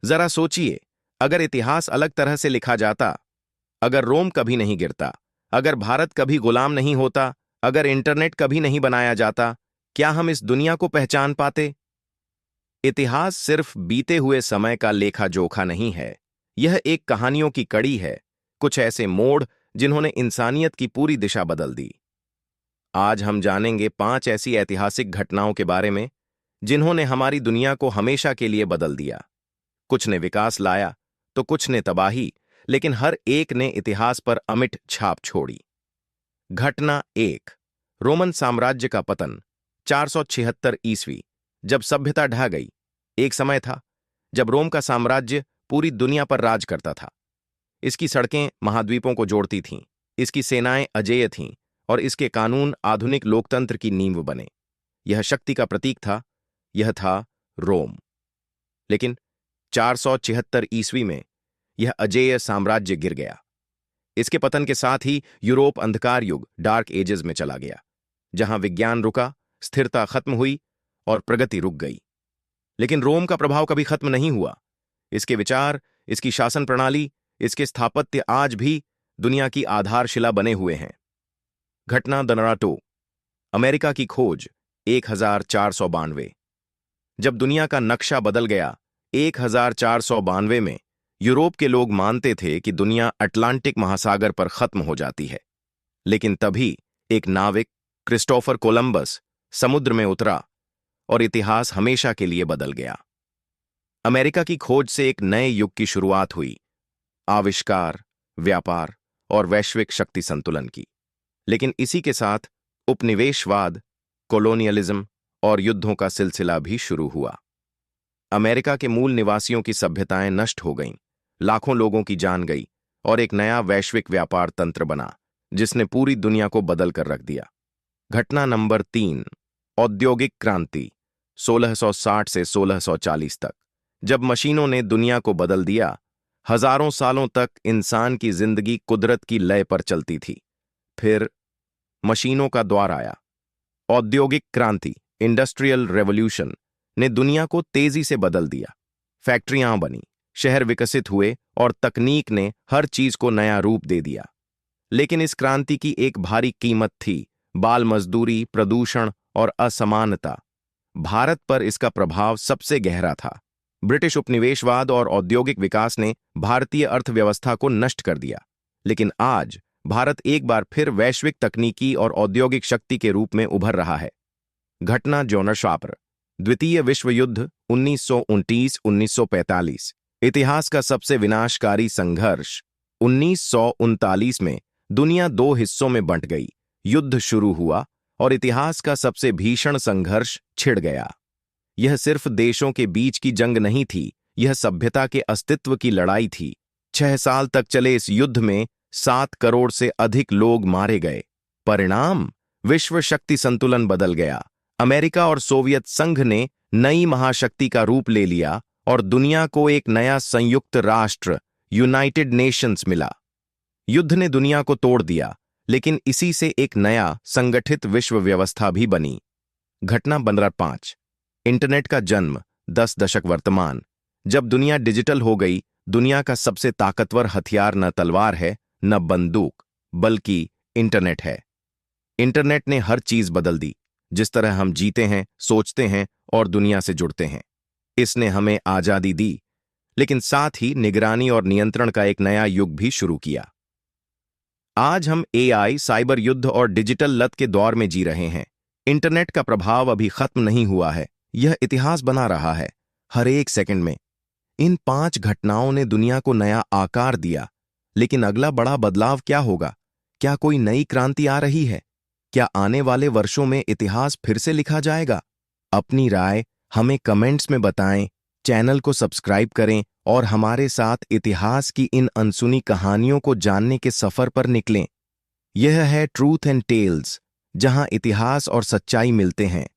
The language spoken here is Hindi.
जरा सोचिए, अगर इतिहास अलग तरह से लिखा जाता, अगर रोम कभी नहीं गिरता, अगर भारत कभी गुलाम नहीं होता, अगर इंटरनेट कभी नहीं बनाया जाता, क्या हम इस दुनिया को पहचान पाते? इतिहास सिर्फ बीते हुए समय का लेखा जोखा नहीं है, यह एक कहानियों की कड़ी है, कुछ ऐसे मोड़ जिन्होंने इंसानियत की पूरी दिशा बदल दी। आज हम जानेंगे 5 ऐसी ऐतिहासिक घटनाओं के बारे में जिन्होंने हमारी दुनिया को हमेशा के लिए बदल दिया। कुछ ने विकास लाया तो कुछ ने तबाही, लेकिन हर एक ने इतिहास पर अमिट छाप छोड़ी। घटना 1, रोमन साम्राज्य का पतन 476 ईस्वी। जब सभ्यता ढह गई। एक समय था जब रोम का साम्राज्य पूरी दुनिया पर राज करता था। इसकी सड़कें महाद्वीपों को जोड़ती थीं, इसकी सेनाएं अजेय थीं और इसके कानून आधुनिक लोकतंत्र की नींव बने। यह शक्ति का प्रतीक था, यह था रोम। लेकिन 476 ईस्वी में यह अजेय साम्राज्य गिर गया। इसके पतन के साथ ही यूरोप अंधकार युग डार्क एजेस में चला गया, जहां विज्ञान रुका, स्थिरता खत्म हुई और प्रगति रुक गई। लेकिन रोम का प्रभाव कभी खत्म नहीं हुआ। इसके विचार, इसकी शासन प्रणाली, इसके स्थापत्य आज भी दुनिया की आधारशिला बने हुए हैं। घटना दनराटो, अमेरिका की खोज 1492। जब दुनिया का नक्शा बदल गया 1492 में, यूरोप के लोग मानते थे कि दुनिया अटलांटिक महासागर पर खत्म हो जाती है। लेकिन तभी एक नाविक, क्रिस्टोफर कोलंबस, समुद्र में उतरा और इतिहास हमेशा के लिए बदल गया। अमेरिका की खोज से एक नए युग की शुरुआत हुई, आविष्कार, व्यापार और वैश्विक शक्ति संतुलन की। लेकिन इसी के साथ उपनिवेशवाद, कॉलोनियलिज्म और युद्धों का सिलसिला भी शुरू हुआ। अमेरिका के मूल निवासियों की सभ्यताएं नष्ट हो गईं, लाखों लोगों की जान गई और एक नया वैश्विक व्यापार तंत्र बना जिसने पूरी दुनिया को बदल कर रख दिया। घटना नंबर 3, औद्योगिक क्रांति 1660 से 1640 तक। जब मशीनों ने दुनिया को बदल दिया, हजारों सालों तक इंसान की जिंदगी कुदरत की लय पर चलती थी। फिर मशीनों का दौर आया। औद्योगिक क्रांति, इंडस्ट्रियल रेवोल्यूशन, ने दुनिया को तेजी से बदल दिया। फैक्ट्रियां बनी, शहर विकसित हुए और तकनीक ने हर चीज को नया रूप दे दिया। लेकिन इस क्रांति की एक भारी कीमत थी, बाल मजदूरी, प्रदूषण और असमानता। भारत पर इसका प्रभाव सबसे गहरा था। ब्रिटिश उपनिवेशवाद और औद्योगिक विकास ने भारतीय अर्थव्यवस्था को नष्ट कर दिया। लेकिन आज भारत एक बार फिर वैश्विक तकनीकी और औद्योगिक शक्ति के रूप में उभर रहा है। घटना जोनाशापर, द्वितीय विश्व युद्ध 1929-1945। इतिहास का सबसे विनाशकारी संघर्ष। 1939 में दुनिया 2 हिस्सों में बंट गई, युद्ध शुरू हुआ और इतिहास का सबसे भीषण संघर्ष छिड़ गया। यह सिर्फ देशों के बीच की जंग नहीं थी, यह सभ्यता के अस्तित्व की लड़ाई थी। 6 साल तक चले इस युद्ध में 7 करोड़ से अधिक लोग मारे गए। परिणाम, विश्व शक्ति संतुलन बदल गया। अमेरिका और सोवियत संघ ने नई महाशक्ति का रूप ले लिया और दुनिया को एक नया संयुक्त राष्ट्र, यूनाइटेड नेशंस मिला। युद्ध ने दुनिया को तोड़ दिया, लेकिन इसी से एक नया संगठित विश्व व्यवस्था भी बनी। घटना नंबर 5, इंटरनेट का जन्म 10 दशक वर्तमान। जब दुनिया डिजिटल हो गई, दुनिया का सबसे ताकतवर हथियार न तलवार है, न बंदूक, बल्कि इंटरनेट है। इंटरनेट ने हर चीज बदल दी, जिस तरह हम जीते हैं, सोचते हैं और दुनिया से जुड़ते हैं। इसने हमें आजादी दी, लेकिन साथ ही निगरानी और नियंत्रण का एक नया युग भी शुरू किया। आज हम एआई, साइबर युद्ध और डिजिटल लत के दौर में जी रहे हैं। इंटरनेट का प्रभाव अभी खत्म नहीं हुआ है, यह इतिहास बना रहा है, हर एक सेकंड में। इन 5 घटनाओं ने दुनिया को नया आकार दिया, लेकिन अगला बड़ा बदलाव क्या होगा? क्या कोई नई क्रांति आ रही है? क्या आने वाले वर्षों में इतिहास फिर से लिखा जाएगा? अपनी राय हमें कमेंट्स में बताएं, चैनल को सब्सक्राइब करें और हमारे साथ इतिहास की इन अनसुनी कहानियों को जानने के सफर पर निकलें। यह है ट्रूथ एंड टेल्स, जहां इतिहास और सच्चाई मिलते हैं।